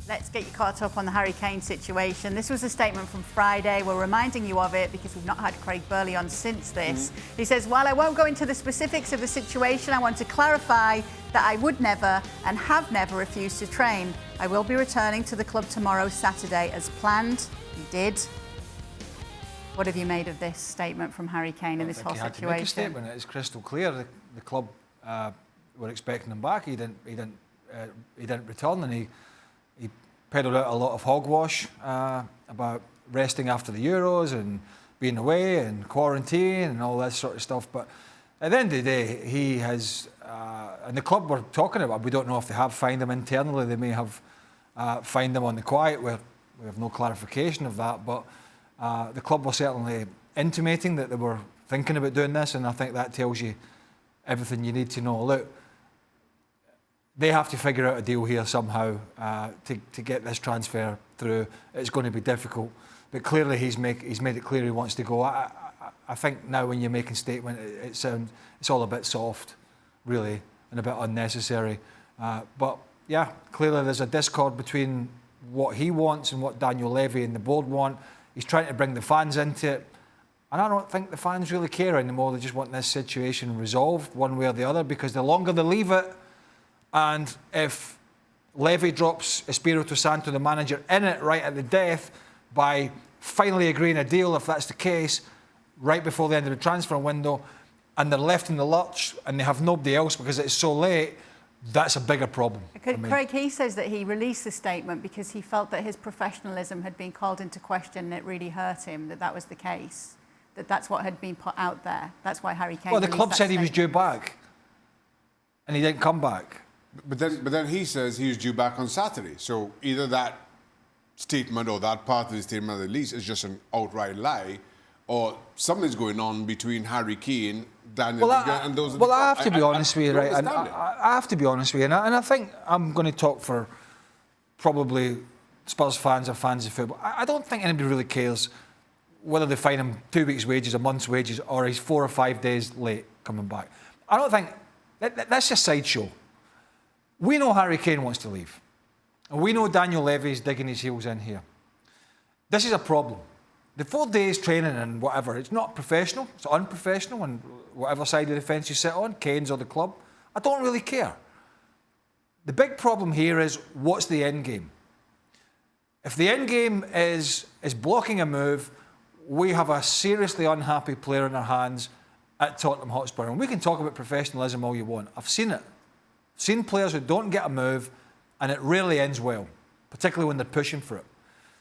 Let's get you caught up on the Harry Kane situation. This was a statement from Friday. We're reminding you of it because we've not had Craig Burley on since this. He says, while I won't go into the specifics of the situation, I want to clarify that I would never and have never refused to train. I will be returning to the club tomorrow, Saturday, as planned. He did. What have you made of this statement from Harry Kane in this whole situation? He had to make a statement. It's crystal clear. The club were expecting him back. He didn't return, and he peddled out a lot of hogwash about resting after the Euros and being away and quarantine and all that sort of stuff. But at the end of the day, he has, and the club we're talking about, we don't know if they have fined him internally. They may have fined him on the quiet. We have no clarification of that. But the club were certainly intimating that they were thinking about doing this, and I think that tells you everything you need to know. Look, they have to figure out a deal here somehow to get this transfer through. It's going to be difficult, but clearly he's made it clear he wants to go. I think now when you're making a statement, it's all a bit soft, really, and a bit unnecessary. But yeah, clearly there's a discord between what he wants and what Daniel Levy and the board want. He's trying to bring the fans into it, and I don't think the fans really care anymore. They just want this situation resolved one way or the other, because the longer they leave it, and if Levy drops Espirito Santo, the manager, in it right at the death by finally agreeing a deal, if that's the case, right before the end of the transfer window, and they're left in the lurch and they have nobody else because it's so late, that's a bigger problem. Craig, he says that he released the statement because he felt that his professionalism had been called into question and it really hurt him, that was the case, that's what had been put out there. That's why Harry Kane. Well, the club said he was due back and he didn't come back. But then he says he was due back on Saturday. So either that statement or that part of the statement at least is just an outright lie, or something's going on between Harry Kane, Daniel, and those. Well, I have to be honest with you, right? And I have to be honest with you, and I think I'm going to talk for probably Spurs fans or fans of football. I don't think anybody really cares whether they fine him 2 weeks' wages, a month's wages, or he's 4 or 5 days late coming back. I don't think that's just sideshow. We know Harry Kane wants to leave. And we know Daniel Levy's digging his heels in here. This is a problem. The 4 days training and whatever, it's not professional, it's unprofessional, and whatever side of the fence you sit on, Kane's or the club, I don't really care. The big problem here is, what's the end game? If the end game is blocking a move, we have a seriously unhappy player in our hands at Tottenham Hotspur. And we can talk about professionalism all you want. I've seen it. Seen players who don't get a move, and it rarely ends well, particularly when they're pushing for it.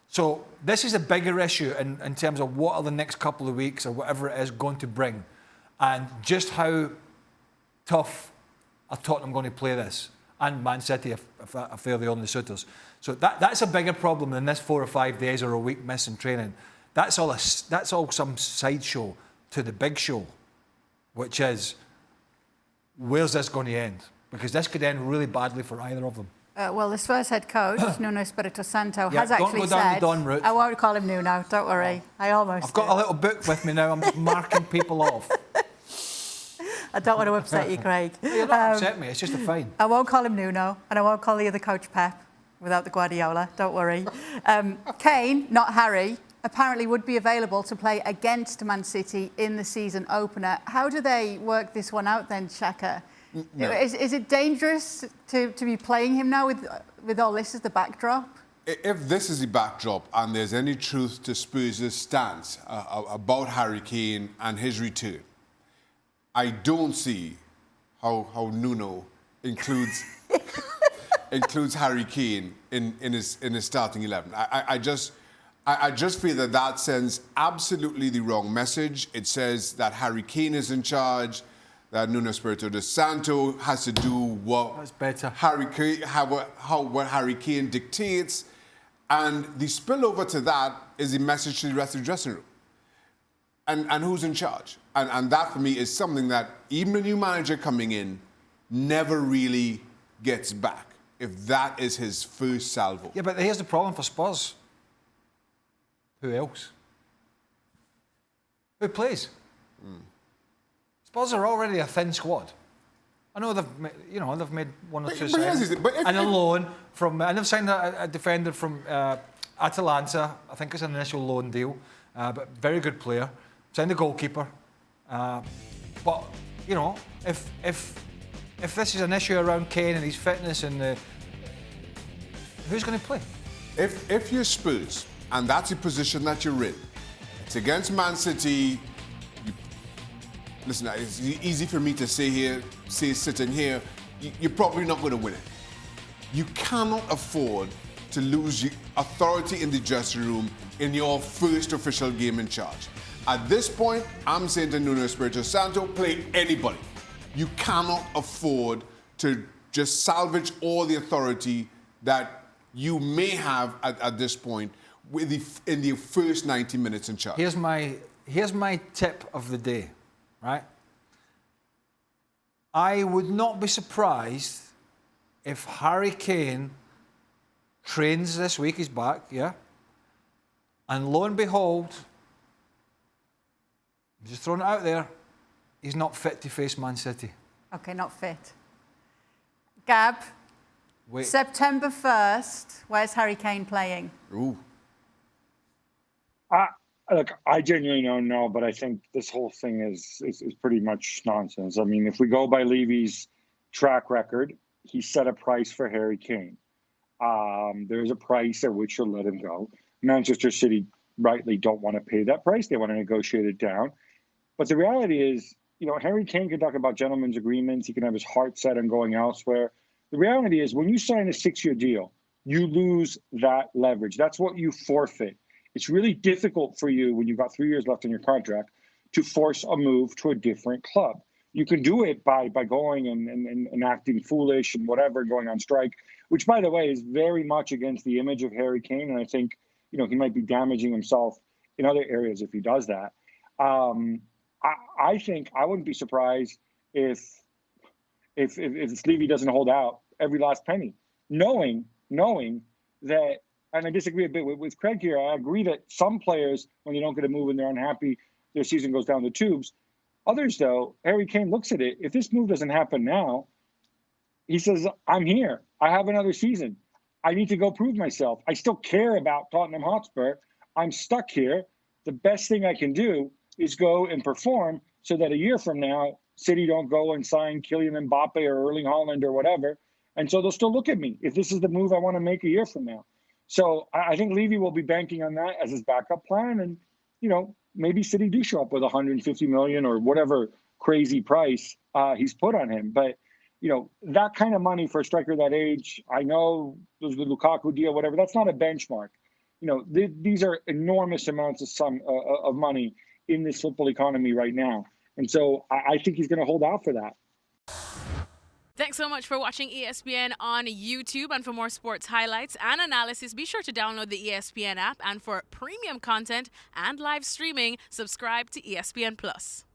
So this is a bigger issue in terms of what are the next couple of weeks or whatever it is going to bring, and just how tough are Tottenham going to play this, and Man City if they're the only suitors. So that's a bigger problem than this 4 or 5 days or a week missing training. That's all some sideshow to the big show, which is, where's this going to end? Because this could end really badly for either of them. Well, the Spurs head coach, Nuno Espirito Santo, has actually don't go down the Don route. I won't call him Nuno, don't worry. I've got a little book with me now. I'm just marking people off. I don't want to upset you, Craig. You're not upset me. It's just a fine. I won't call him Nuno, and I won't call the other coach Pep without the Guardiola. Don't worry. Kane, not Harry, apparently would be available to play against Man City in the season opener. How do they work this one out then, Shaka? No. Is it dangerous to be playing him now with all this as the backdrop? If this is the backdrop and there's any truth to Spurs' stance about Harry Kane and his return, I don't see how Nuno includes Harry Kane in his starting 11. I just feel that sends absolutely the wrong message. It says that Harry Kane is in charge, that Nuno Espirito Santo has to do what Harry Kane dictates, and the spillover to that is the message to the rest of the dressing room. And who's in charge? And that for me is something that even a new manager coming in never really gets back, if that is his first salvo. Yeah, but here's the problem for Spurs. Who else? Who plays? Spurs are already a thin squad. I know they've made one or two But yes, signings, and a loan from, and they've signed a defender from Atalanta. I think it's an initial loan deal, but very good player. Signed a goalkeeper, but you know, if this is an issue around Kane and his fitness and who's going to play? If you're Spurs and that's the position that you're in, it's against Man City. Listen, it's easy for me to say sitting here, you're probably not going to win it. You cannot afford to lose your authority in the dressing room in your first official game in charge. At this point, I'm saying to Nuno Espirito Santo, play anybody. You cannot afford to just salvage all the authority that you may have at this point in the first 90 minutes in charge. Here's my tip of the day, right? I would not be surprised if Harry Kane trains this week, he's back, yeah? And lo and behold, I'm just throwing it out there, he's not fit to face Man City. Okay, not fit. Gab, Wait. September 1st, where's Harry Kane playing? Ooh. Look, I genuinely don't know, but I think this whole thing is pretty much nonsense. I mean, if we go by Levy's track record, he set a price for Harry Kane. There's a price at which you'll let him go. Manchester City rightly don't want to pay that price. They want to negotiate it down. But the reality is, you know, Harry Kane can talk about gentlemen's agreements. He can have his heart set on going elsewhere. The reality is, when you sign a 6-year deal, you lose that leverage. That's what you forfeit. It's really difficult for you when you've got 3 years left on your contract to force a move to a different club. You can do it by going and acting foolish and whatever, going on strike, which, by the way, is very much against the image of Harry Kane. And I think, you know, he might be damaging himself in other areas if he does that. I think I wouldn't be surprised if Levy doesn't hold out every last penny, knowing that. And I disagree a bit with Craig here. I agree that some players, when they don't get a move and they're unhappy, their season goes down the tubes. Others, though, Harry Kane looks at it. If this move doesn't happen now, he says, I'm here. I have another season. I need to go prove myself. I still care about Tottenham Hotspur. I'm stuck here. The best thing I can do is go and perform so that a year from now, City don't go and sign Kylian Mbappe or Erling Haaland or whatever. And so they'll still look at me if this is the move I want to make a year from now. So I think Levy will be banking on that as his backup plan. And, you know, maybe City do show up with 150 million or whatever crazy price he's put on him. But, you know, that kind of money for a striker that age, I know there's the Lukaku deal, whatever, that's not a benchmark. You know, these are enormous amounts of money in this football economy right now. And so I think he's going to hold out for that. Thanks so much for watching ESPN on YouTube. And for more sports highlights and analysis, be sure to download the ESPN app. And for premium content and live streaming, subscribe to ESPN Plus.